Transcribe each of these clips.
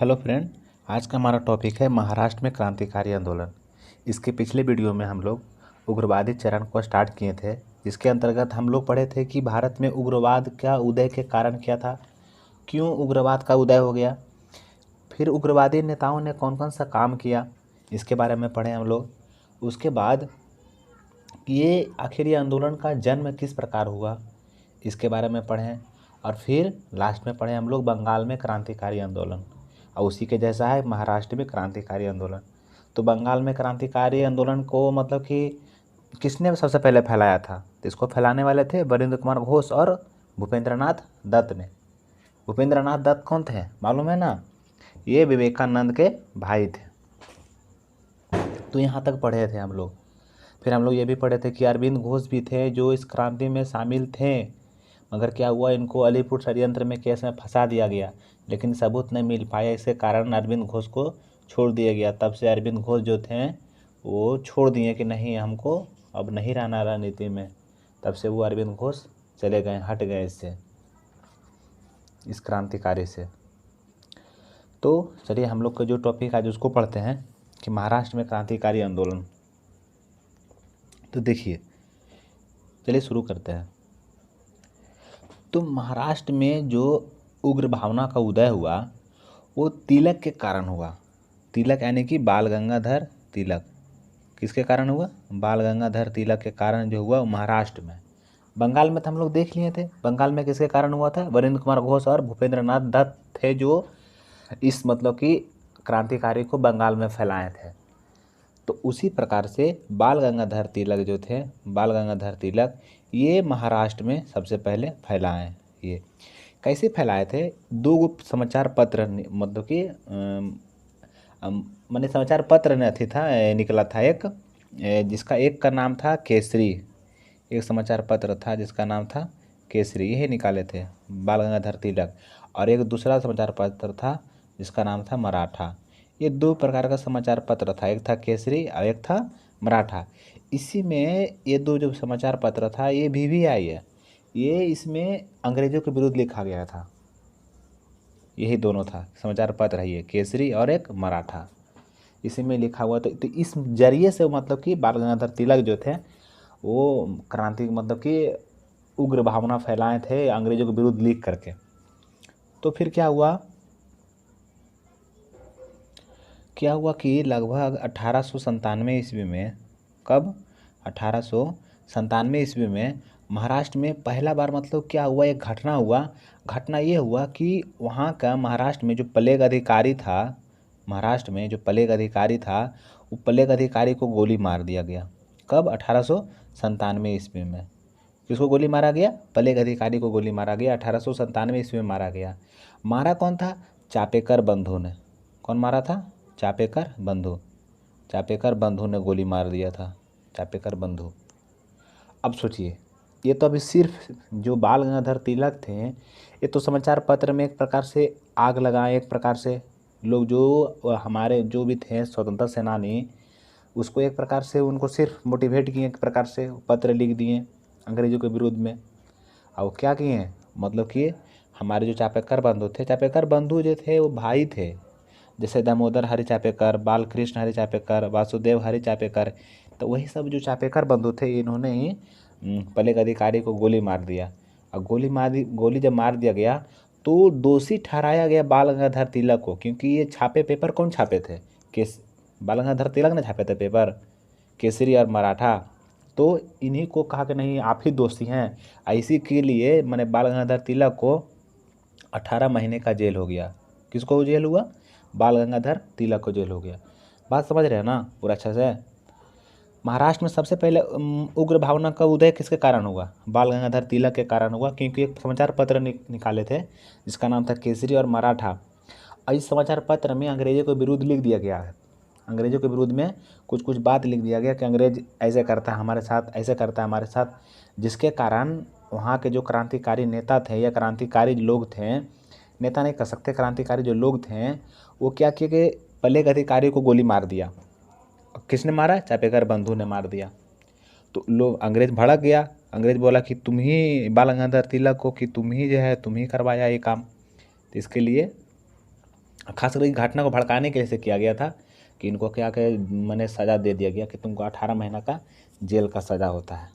Hello friend, आज का हमारा टॉपिक है महाराष्ट्र में क्रांतिकारी आंदोलन। इसके पिछले वीडियो में हम लोग उग्रवादी चरण को स्टार्ट किए थे, जिसके अंतर्गत हम लोग पढ़े थे कि भारत में उग्रवाद का उदय के कारण क्या था, क्यों उग्रवाद का उदय हो गया, फिर उग्रवादी नेताओं ने कौन कौन सा काम किया, इसके बारे में पढ़े हम लोग। उसके बाद ये आखिर ये आंदोलन का जन्म किस प्रकार हुआ, इसके बारे में पढ़ें। और फिर लास्ट में पढ़े हम लोग बंगाल में क्रांतिकारी आंदोलन, और उसी के जैसा है महाराष्ट्र में क्रांतिकारी आंदोलन। तो बंगाल में क्रांतिकारी आंदोलन को मतलब कि किसने सबसे पहले फैलाया था, तो इसको फैलाने वाले थे वीरेंद्र कुमार घोष और भूपेंद्रनाथ दत्त ने। भूपेंद्रनाथ दत्त कौन थे मालूम है ना, ये विवेकानंद के भाई थे। तो यहाँ तक पढ़े थे हम लोग। फिर हम लोग ये भी पढ़े थे कि अरविंद घोष भी थे जो इस क्रांति में शामिल थे, मगर क्या हुआ, इनको अलीपुर षड्यंत्र में केस में फंसा दिया गया, लेकिन सबूत नहीं मिल पाया। इसके कारण अरविंद घोष को छोड़ दिया गया। तब से अरविंद घोष जो थे वो छोड़ दिए कि नहीं, हमको अब नहीं रहना राजनीति में। तब से वो अरविंद घोष चले गए, हट गए इससे, इस क्रांतिकारी से। तो चलिए हम लोग का जो टॉपिक आज उसको पढ़ते हैं कि महाराष्ट्र में क्रांतिकारी आंदोलन। तो देखिए, चलिए शुरू करते हैं। तो महाराष्ट्र में जो उग्र भावना का उदय हुआ वो तिलक के कारण हुआ। तिलक यानी कि बाल गंगाधर तिलक। किसके कारण हुआ? बाल गंगाधर तिलक के कारण जो हुआ महाराष्ट्र में। बंगाल में तो हम लोग देख लिए थे, बंगाल में किसके कारण हुआ था? वीरेंद्र कुमार घोष और भूपेंद्रनाथ दत्त थे जो इस मतलब कि क्रांतिकारी को बंगाल में फैलाए थे। तो उसी प्रकार से बाल गंगाधर तिलक जो थे, बाल गंगाधर तिलक ये महाराष्ट्र में सबसे पहले फैलाए। ये कैसे फैलाए थे? दो समाचार पत्र मतलब कि मैंने समाचार पत्र ने अथी था निकला था एक, जिसका एक का नाम था केसरी। एक समाचार पत्र था जिसका नाम था केसरी, यही निकाले थे बाल गंगाधर तिलक। और एक दूसरा समाचार पत्र था जिसका नाम था मराठा। ये दो प्रकार का समाचार पत्र था, एक था केसरी और एक था मराठा। इसी में ये दो जो समाचार पत्र था ये VVI है, ये इसमें अंग्रेज़ों के विरुद्ध लिखा गया था। यही दोनों था समाचार पत्र है, ये केसरी और एक मराठा, इसी में लिखा हुआ। तो इस जरिए से मतलब कि बाल गंगाधर तिलक जो थे वो क्रांति मतलब कि उग्र भावना फैलाए थे अंग्रेज़ों के विरुद्ध लिख करके। तो फिर क्या हुआ कि लगभग 1897 ईस्वी में, कब? 1897 ईस्वी में महाराष्ट्र में पहला बार मतलब क्या हुआ, एक घटना हुआ। घटना ये हुआ कि वहाँ का महाराष्ट्र में जो प्लेग अधिकारी था, महाराष्ट्र में जो प्लेग अधिकारी था वो प्लेग अधिकारी को गोली मार दिया गया। कब? 1897 ईस्वी में। किसको गोली मारा गया? प्लेग अधिकारी को गोली मारा गया, 1897 ईस्वी में मारा गया। मारा कौन था? चापेकर बंधु ने। कौन मारा था? चापेकर बंधु। चापेकर बंधु ने गोली मार दिया था, चापेकर बंधु। अब सोचिए, ये तो अभी सिर्फ जो बाल गंगाधर तिलक थे ये तो समाचार पत्र में एक प्रकार से आग लगाए, एक प्रकार से लोग जो हमारे जो भी थे स्वतंत्रता सेनानी उसको एक प्रकार से उनको सिर्फ मोटिवेट किए, एक प्रकार से पत्र लिख दिए अंग्रेज़ों के विरुद्ध में। और क्या किए मतलब कि हमारे जो चापेकर बंधु थे, चापेकर बंधु जो थे वो भाई थे, जैसे दामोदर हरि चापेकर, बालकृष्ण हरि चापेकर, वासुदेव हरि चापेकर। तो वही सब जो चापेकर बंधु थे इन्होंने ही प्लेग अधिकारी को गोली मार दिया। और गोली जब मार दिया गया तो दोषी ठहराया गया बाल गंगाधर तिलक को, क्योंकि ये छापे पेपर कौन छापे थे? बाल गंगाधर तिलक ने छापे थे पेपर, केसरी और मराठा। तो इन्हीं को कहा कि नहीं आप ही दोषी हैं, इसी के लिए मैंने बाल गंगाधर तिलक को 18 महीने का जेल हो गया। किसको जेल हुआ? बाल गंगाधर तिलक को जेल हो गया। बात समझ रहे हैं ना पूरा अच्छे से? महाराष्ट्र में सबसे पहले उग्र भावना का उदय किसके कारण हुआ? बाल गंगाधर तिलक के कारण हुआ, क्योंकि एक समाचार पत्र निकाले थे जिसका नाम था केसरी और मराठा। और इस समाचार पत्र में अंग्रेज़ों के विरुद्ध लिख दिया गया है, अंग्रेज़ों के विरुद्ध में कुछ कुछ बात लिख दिया गया कि अंग्रेज ऐसे करता है हमारे साथ, ऐसे करता है हमारे साथ, जिसके कारण वहाँ के जो क्रांतिकारी नेता थे या क्रांतिकारी लोग थे, नेता नहीं कह सकते, क्रांतिकारी जो लोग थे वो क्या किए कि प्लेग अधिकारी को गोली मार दिया। किसने मारा? चापेकर बंधु ने मार दिया। तो लोग, अंग्रेज भड़क गया, अंग्रेज बोला कि तुम ही बाल गंगाधर तिलक को, कि तुम ही जो है तुम ही करवाया ये काम। तो इसके लिए खासकर इस घटना को भड़काने के लिए से किया गया था कि इनको क्या कि मैंने सज़ा दे दिया गया कि तुमको 18 महीना का जेल का सज़ा होता है।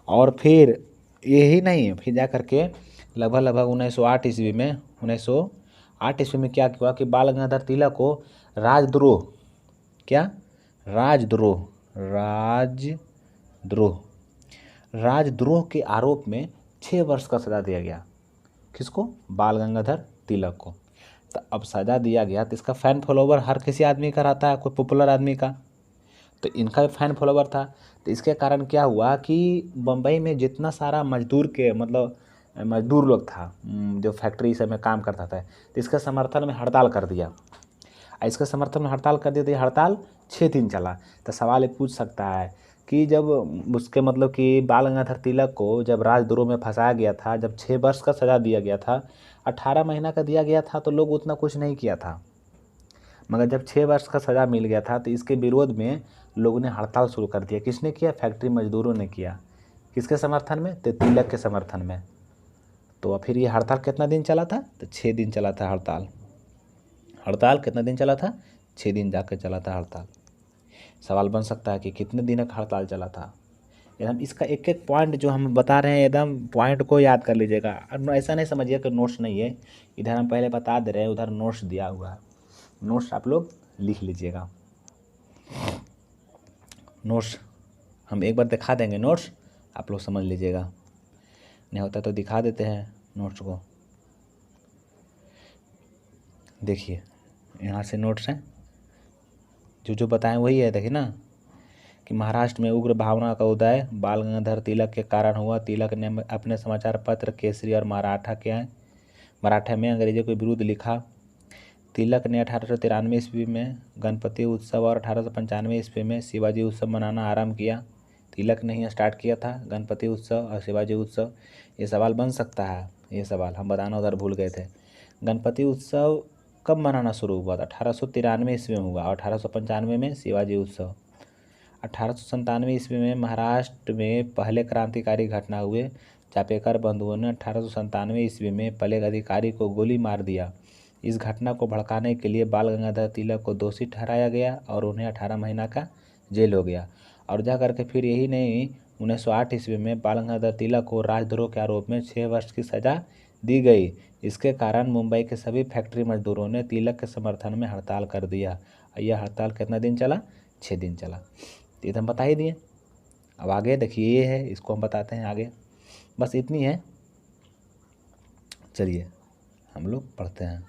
और फिर यही नहीं, फिर जा करके लगभग 1908 ईस्वी में 1908 ईस्वी में क्या हुआ कि बाल गंगाधर तिलक को राजद्रोह, क्या राजद्रोह राजद्रोह राजद्रोह के आरोप में 6 वर्ष का सज़ा दिया गया। किसको? बाल गंगाधर तिलक को। तो अब सज़ा दिया गया तो इसका फ़ैन फॉलोवर हर किसी आदमी का रहता है, कोई पॉपुलर आदमी का, तो इनका भी फ़ैन फॉलोवर था। तो इसके कारण क्या हुआ कि बम्बई में जितना सारा मजदूर के मतलब मजदूर लोग था जो फैक्ट्री सब में काम करता था, तो इसके समर्थन में हड़ताल कर दिया। इसके समर्थन में हड़ताल कर दिया तो ये हड़ताल 6 दिन चला। तो सवाल ये पूछ सकता है कि जब उसके मतलब कि बाल गंगाधर तिलक को जब राजद्रोह में फंसाया गया था, जब 6 वर्ष का सज़ा दिया गया था, 18 महीना का दिया गया था तो लोग उतना कुछ नहीं किया था, मगर जब 6 वर्ष का सज़ा मिल गया था तो इसके विरोध में लोगों ने हड़ताल शुरू कर दिया। किसने किया? फैक्ट्री मजदूरों ने किया। किसके समर्थन में? तो तिलक के समर्थन में। तो फिर ये हड़ताल कितना दिन चला था? तो 6 दिन चला था हड़ताल। हड़ताल कितना दिन चला था? 6 दिन जाकर चला था हड़ताल। सवाल बन सकता है कि कितने दिन का हड़ताल चला था। एकदम इसका एक एक पॉइंट जो हम बता रहे हैं एकदम पॉइंट को याद कर लीजिएगा। और ऐसा नहीं समझिए कि नोट्स नहीं है, इधर हम पहले बता दे रहे हैं, उधर नोट्स दिया हुआ है। नोट्स आप लोग लिख लीजिएगा। नोट्स हम एक बार दिखा देंगे, नोट्स आप लोग समझ लीजिएगा, नहीं होता तो दिखा देते हैं नोट्स को। देखिए यहाँ से नोट्स हैं, जो बताएं वही है। देखिए ना कि महाराष्ट्र में उग्र भावना का उदय बाल गंगाधर तिलक के कारण हुआ। तिलक ने अपने समाचार पत्र केसरी और मराठा में अंग्रेजों के विरुद्ध लिखा। तिलक ने 1893 ईस्वी में गणपति उत्सव और 1895 ईस्वी में शिवाजी उत्सव मनाना आरंभ किया। तिलक ने ही स्टार्ट किया था गणपति उत्सव और शिवाजी उत्सव। ये सवाल बन सकता है, ये सवाल हम बताना उधर भूल गए थे। गणपति उत्सव कब मनाना शुरू हुआ था? 1893 ईस्वी में हुआ और 1895 में शिवाजी उत्सव। 1897 ईस्वी में महाराष्ट्र में पहले क्रांतिकारी घटना हुए। चापेकर बंधुओं ने 1897 ईस्वी में प्लेग अधिकारी को गोली मार दिया। इस घटना को भड़काने के लिए बाल गंगाधर तिलक को दोषी ठहराया गया और उन्हें 18 महीना का जेल हो गया। और जा करके फिर यही नहीं, 1908 ईस्वी में बाल गंगाधर तिलक को राजद्रोह के आरोप में 6 वर्ष की सज़ा दी गई। इसके कारण मुंबई के सभी फैक्ट्री मजदूरों ने तिलक के समर्थन में हड़ताल कर दिया। यह हड़ताल कितना दिन चला? 6 दिन चला। तो ये तो हम बता ही दिए। अब आगे देखिए, ये है, इसको हम बताते हैं आगे, बस इतनी है। चलिए हम लोग पढ़ते हैं।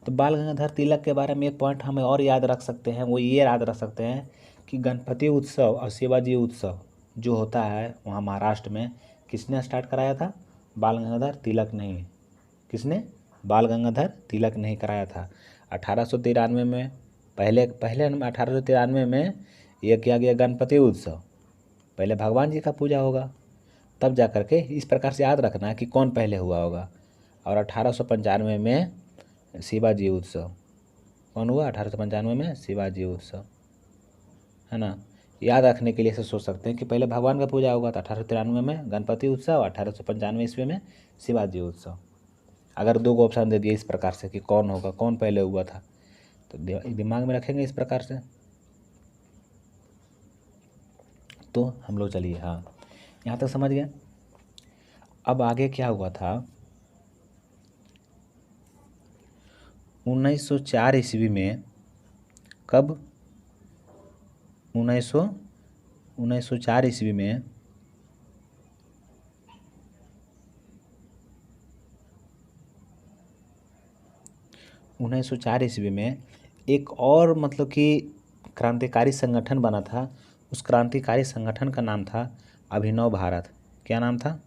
तो बाल गंगाधर तिलक के बारे में एक पॉइंट हमें और याद रख सकते हैं, वो ये याद रख सकते हैं कि गणपति उत्सव और शिवाजी उत्सव जो होता है वहाँ महाराष्ट्र में, किसने स्टार्ट कराया था? बाल गंगाधर तिलक ने ही। किसने? बाल गंगाधर तिलक ने ही कराया था। 1893 में पहले 1893 में यह किया गया गणपति उत्सव। पहले भगवान जी का पूजा होगा, तब जा कर के इस प्रकार से याद रखना है कि कौन पहले हुआ होगा। और 1895 में शिवाजी उत्सव कौन हुआ? 1895 में शिवाजी उत्सव, है ना। याद रखने के लिए ऐसे सोच सकते हैं कि पहले भगवान का पूजा होगा तो 1893 में गणपति उत्सव, 1895 ईस्वी में शिवाजी उत्सव। अगर 2 ऑप्शन दे दिए इस प्रकार से कि कौन होगा, कौन पहले हुआ था, तो दिमाग में रखेंगे इस प्रकार से। तो हम लोग चलिए, हाँ यहाँ तक समझ गए। अब आगे क्या हुआ था? 1904 ईस्वी में, कब? 1904 ईस्वी में एक और मतलब कि क्रांतिकारी संगठन बना था। उस क्रांतिकारी संगठन का नाम था अभिनव भारत। क्या नाम था?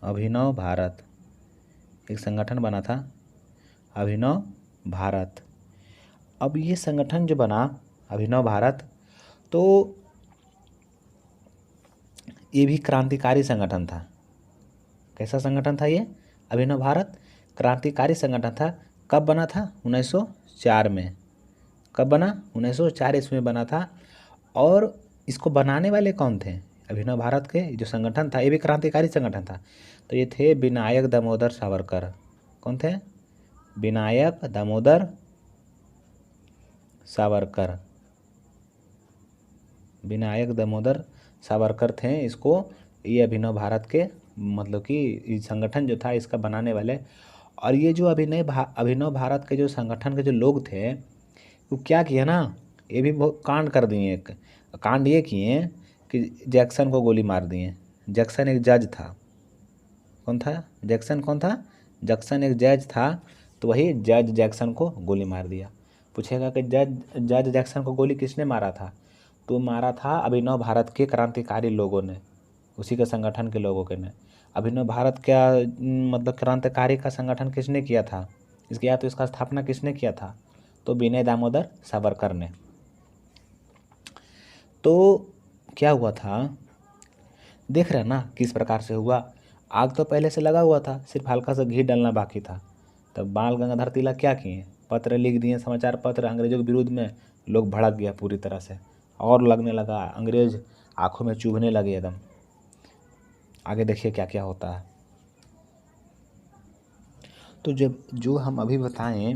अभिनव भारत। एक संगठन बना था अभिनव भारत। अब ये संगठन जो बना अभिनव भारत, तो ये भी क्रांतिकारी संगठन था। कैसा संगठन था ये? अभिनव भारत क्रांतिकारी संगठन था। कब बना था? 1904 में। कब बना? 1904 ईस्वी में बना था। और इसको बनाने वाले कौन थे? अभिनव भारत के जो संगठन था ये भी क्रांतिकारी संगठन था। तो ये थे विनायक दामोदर सावरकर। कौन थे? विनायक दामोदर सावरकर। विनायक दामोदर सावरकर थे इसको, ये अभिनव भारत के मतलब कि संगठन जो था इसका बनाने वाले। और ये जो अभिनव भारत के जो संगठन के जो लोग थे वो क्या किया ना, ये भी बहुत कांड कर दिए। एक कांड ये किए कि जैक्सन को गोली मार दिए। जैक्सन एक जज था। कौन था? जैक्सन कौन था? जैक्सन एक जज था। तो वही जज जैक्सन को गोली मार दिया। पूछेगा कि जज जैक्सन को गोली किसने मारा था? तो मारा था अभिनव भारत के क्रांतिकारी लोगों ने, उसी के संगठन के लोगों के ने। अभिनव भारत का मतलब क्रांतिकारी का संगठन किसने किया था? इसका स्थापना किसने किया था? तो विनय दामोदर सावरकर ने। तो क्या हुआ था, देख रहे ना किस प्रकार से हुआ। आग तो पहले से लगा हुआ था, सिर्फ हल्का सा घी डालना बाकी था। तब बाल गंगाधर तिलक क्या किए? पत्र लिख दिए, समाचार पत्र अंग्रेजों के विरुद्ध में। लोग भड़क गया पूरी तरह से, और लगने लगा, अंग्रेज आंखों में चुभने लगे एकदम। आगे देखिए क्या क्या होता है। तो जब जो हम अभी बताएं,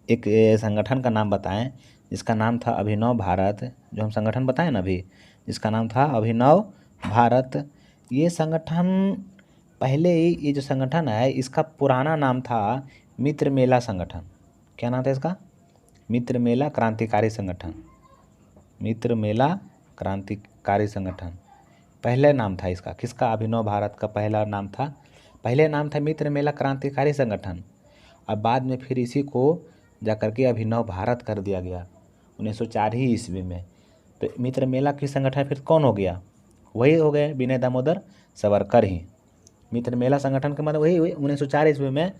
एक संगठन का नाम बताएं जिसका नाम था अभिनव भारत, जो हम संगठन बताएं ना अभी, जिसका नाम था अभिनव भारत। ये संगठन पहले ही, ये जो संगठन है इसका पुराना नाम था मित्र मेला संगठन। क्या नाम था इसका? मित्र मेला क्रांतिकारी संगठन। मित्र मेला क्रांतिकारी संगठन पहले नाम था इसका। किसका? अभिनव भारत का पहला नाम था, पहले नाम था मित्र मेला क्रांतिकारी संगठन। अब बाद में फिर इसी को जाकर के अभिनव भारत कर दिया गया 1904 ही ईस्वी में। तो मित्र मेला की संगठन फिर कौन हो गया? वही हो गए विनय दामोदर सावरकर ही। मित्र मेला संगठन का मतलब वही 1904 ईस्वी में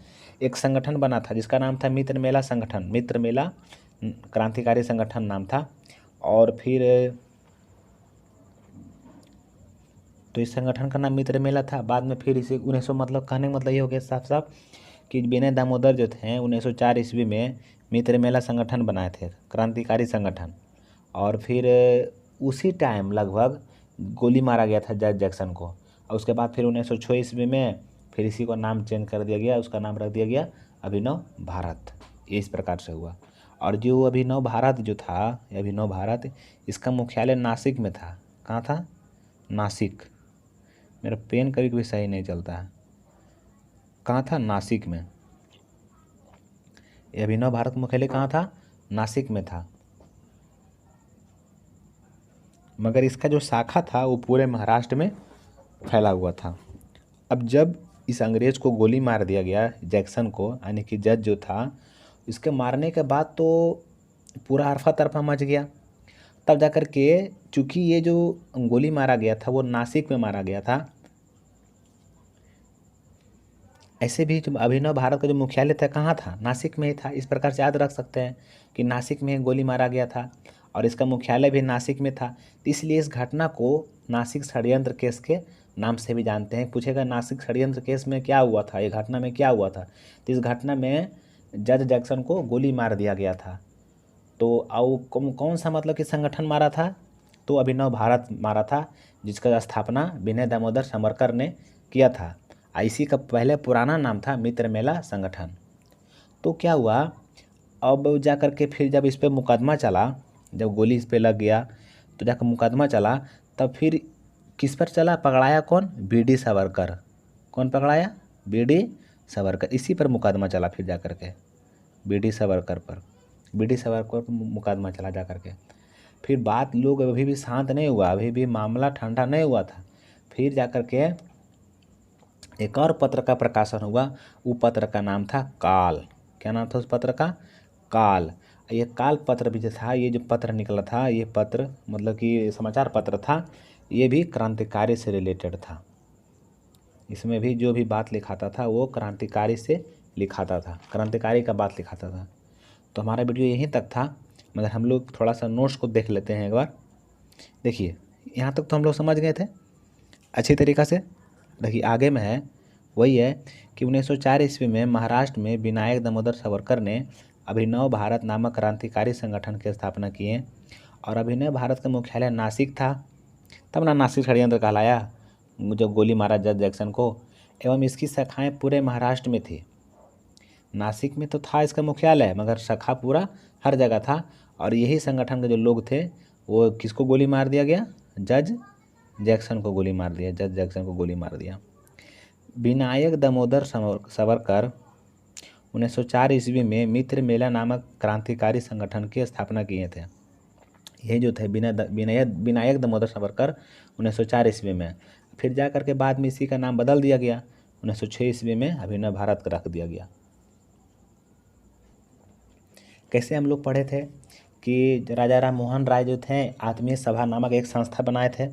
एक संगठन बना था जिसका नाम था मित्र मेला संगठन। मित्र मेला क्रांतिकारी संगठन नाम था। और फिर तो इस संगठन का नाम मित्र मेला था। बाद में फिर इसे 1900 मतलब कहने का मतलब ये हो गया साफ साफ कि विनय दामोदर जो थे 1904 ईस्वी में मित्र मेला संगठन बनाए थे, क्रांतिकारी संगठन। और फिर उसी टाइम लगभग गोली मारा गया था जज जैक्सन को। और उसके बाद फिर 1906 ईस्वी में फिर इसी को नाम चेंज कर दिया गया, उसका नाम रख दिया गया अभिनव भारत। ये इस प्रकार से हुआ। और जो अभिनव भारत जो था, अभिनव भारत, इसका मुख्यालय नासिक में था। कहाँ था? नासिक। मेरा पेन कभी कभी सही नहीं चलता है। कहाँ था? नासिक में। ये अभिनव भारत मुख्यालय कहाँ था? नासिक में था। मगर इसका जो शाखा था वो पूरे महाराष्ट्र में फैला हुआ था। अब जब इस अंग्रेज को गोली मार दिया गया, जैक्सन को, यानी कि जज जो था, इसके मारने के बाद तो पूरा हरफा तरफा मच गया। तब जाकर के, चूँकि ये जो गोली मारा गया था वो नासिक में मारा गया था, ऐसे भी जो अभिनव भारत का जो मुख्यालय था कहाँ था? नासिक में ही था। इस प्रकार से याद रख सकते हैं कि नासिक में गोली मारा गया था और इसका मुख्यालय भी नासिक में था। तो इसलिए इस घटना को नासिक षड्यंत्र केस के नाम से भी जानते हैं। पूछेगा नासिक षड्यंत्र केस में क्या हुआ था, ये घटना में क्या हुआ था? तो इस घटना में जज जैक्सन को गोली मार दिया गया था। तो और कौन सा मतलब कि संगठन मारा था? तो अभिनव भारत मारा था, जिसका स्थापना विनय दामोदर सावरकर ने किया था। इसी का पहले पुराना नाम था मित्र मेला संगठन। तो क्या हुआ, अब जा कर के फिर जब इस पर मुकदमा चला, जब गोली इस पर लग गया तो जाकर मुकदमा चला, तब फिर किस पर चला? पकड़ाया कौन? बीडी सावरकर। कौन पकड़ाया? बीडी सावरकर। इसी पर मुकदमा चला फिर जा कर के, बीडी सावरकर पर। बीडी सावरकर पर मुकदमा चला जा कर के। फिर बात लोग अभी भी शांत नहीं हुआ, अभी भी मामला ठंडा नहीं हुआ था। फिर जा कर के एक और पत्र का प्रकाशन हुआ। वो पत्र का नाम था काल। क्या नाम था उस पत्र का? काल। ये काल पत्र भी जो था, ये जो पत्र निकला था, ये पत्र मतलब कि समाचार पत्र था, ये भी क्रांतिकारी से रिलेटेड था। इसमें भी जो भी बात लिखाता था वो क्रांतिकारी से लिखाता था, क्रांतिकारी का बात लिखाता था। तो हमारा वीडियो यहीं तक था, मगर हम लोग थोड़ा सा नोट्स को देख लेते हैं एक बार। देखिए यहाँ तक तो हम लोग समझ गए थे अच्छी तरीक़ा से। देखिए आगे में है, वही है कि 1904 ईस्वी में महाराष्ट्र में विनायक दामोदर सावरकर ने अभिनव भारत नामक क्रांतिकारी संगठन की स्थापना किए। और अभिनव भारत का मुख्यालय नासिक था तब ना नासिक षड्यंत्र कहलाया, जो गोली मारा जज जैक्सन को। एवं इसकी शाखाएं पूरे महाराष्ट्र में थी। नासिक में तो था इसका मुख्यालय, मगर शाखा पूरा हर जगह था। और यही संगठन के जो लोग थे वो किसको गोली मार दिया गया, जज जैक्सन को गोली मार दिया, जज जैक्सन को गोली मार दिया। विनायक दामोदर सावरकर 1904 ईस्वी में मित्र मेला नामक क्रांतिकारी संगठन की स्थापना किए थे। ये जो थे विनायक दामोदर सावरकर 1904 ईस्वी में। फिर जा कर के बाद में इसी का नाम बदल दिया गया, 1906 ईस्वी में अभिनव भारत रख दिया गया। कैसे हम लोग पढ़े थे कि राजा राम मोहन राय जो थे आत्मीय सभा नामक एक संस्था बनाए थे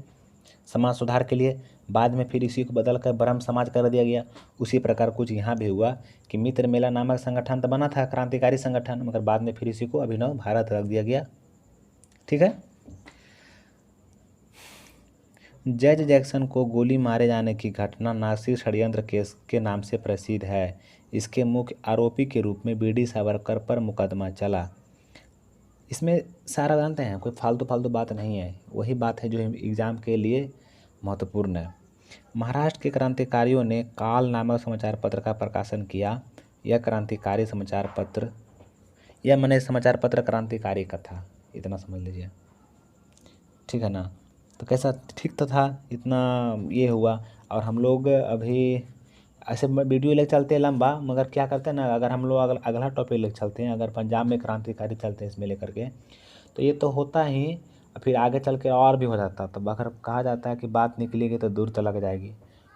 समाज सुधार के लिए। बाद में फिर इसी को बदल कर ब्रह्म समाज कर दिया गया। उसी प्रकार कुछ यहाँ भी हुआ कि मित्र मेला नामक संगठन तो बना था क्रांतिकारी संगठन, मगर बाद में फिर इसी को अभिनव भारत रख दिया गया। ठीक है। जज जैक्सन को गोली मारे जाने की घटना नासिक षड्यंत्र केस के नाम से प्रसिद्ध है। इसके मुख्य आरोपी के रूप में बीडी सावरकर पर मुकदमा चला। इसमें सारा जानते हैं, कोई फालतू बात नहीं है, वही बात है जो एग्ज़ाम के लिए महत्वपूर्ण है। महाराष्ट्र के क्रांतिकारियों ने काल नामक समाचार पत्र का प्रकाशन किया। यह क्रांतिकारी समाचार पत्र, यह मैंने समाचार पत्र क्रांतिकारी का था, इतना समझ लीजिए। ठीक है ना। तो कैसा ठीक तो था, इतना ये हुआ। और हम लोग अभी ऐसे वीडियो लेके चलते हैं लंबा, मगर क्या करते हैं ना, अगर हम लोग अगला टॉपिक लेके चलते हैं, अगर पंजाब में क्रांतिकारी चलते हैं इसमें लेकर के, तो ये तो होता ही, फिर आगे चल के और भी हो जाता। तो अगर कहा जाता है कि बात निकलेगी तो दूर चला जाएगी,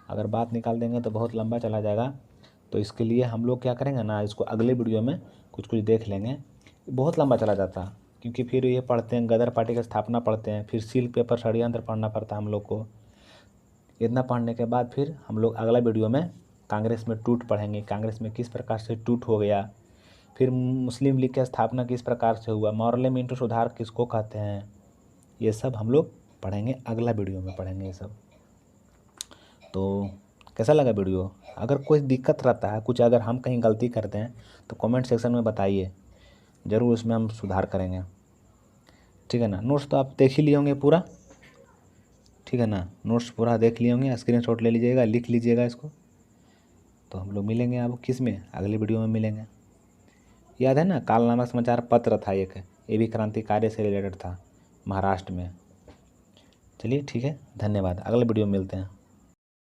अगर बात निकाल देंगे तो बहुत लंबा चला जाएगा। तो इसके लिए हम लोग क्या करेंगे ना, इसको अगले वीडियो में कुछ देख लेंगे। बहुत लंबा चला जाता, क्योंकि फिर ये पढ़ते हैं गदर पार्टी की स्थापना पढ़ते हैं, फिर सील पेपर षड्यंत्र पढ़ना पड़ता है हम लोग को। इतना पढ़ने के बाद फिर हम लोग अगला वीडियो में कांग्रेस में टूट पढ़ेंगे, कांग्रेस में किस प्रकार से टूट हो गया, फिर मुस्लिम लीग की स्थापना किस प्रकार से हुआ, मोरले मिंटो सुधार किसको कहते हैं, ये सब हम लोग पढ़ेंगे, अगला वीडियो में पढ़ेंगे ये सब। तो कैसा लगा वीडियो? अगर कोई दिक्कत रहता है, कुछ अगर हम कहीं गलती करते हैं तो कमेंट सेक्शन में बताइए, ज़रूर उसमें हम सुधार करेंगे। ठीक है ना। नोट्स तो आप देख ही लिए होंगे पूरा, ठीक है ना, नोट्स पूरा देख लिए होंगे, स्क्रीनशॉट ले लीजिएगा, लिख लीजिएगा इसको। तो हम लोग मिलेंगे अब किस में, अगली वीडियो में मिलेंगे। याद है ना, काल नामक समाचार पत्र था एक, ये भी क्रांतिकारी से रिलेटेड था महाराष्ट्र में। चलिए ठीक है, धन्यवाद, अगले वीडियो में मिलते हैं।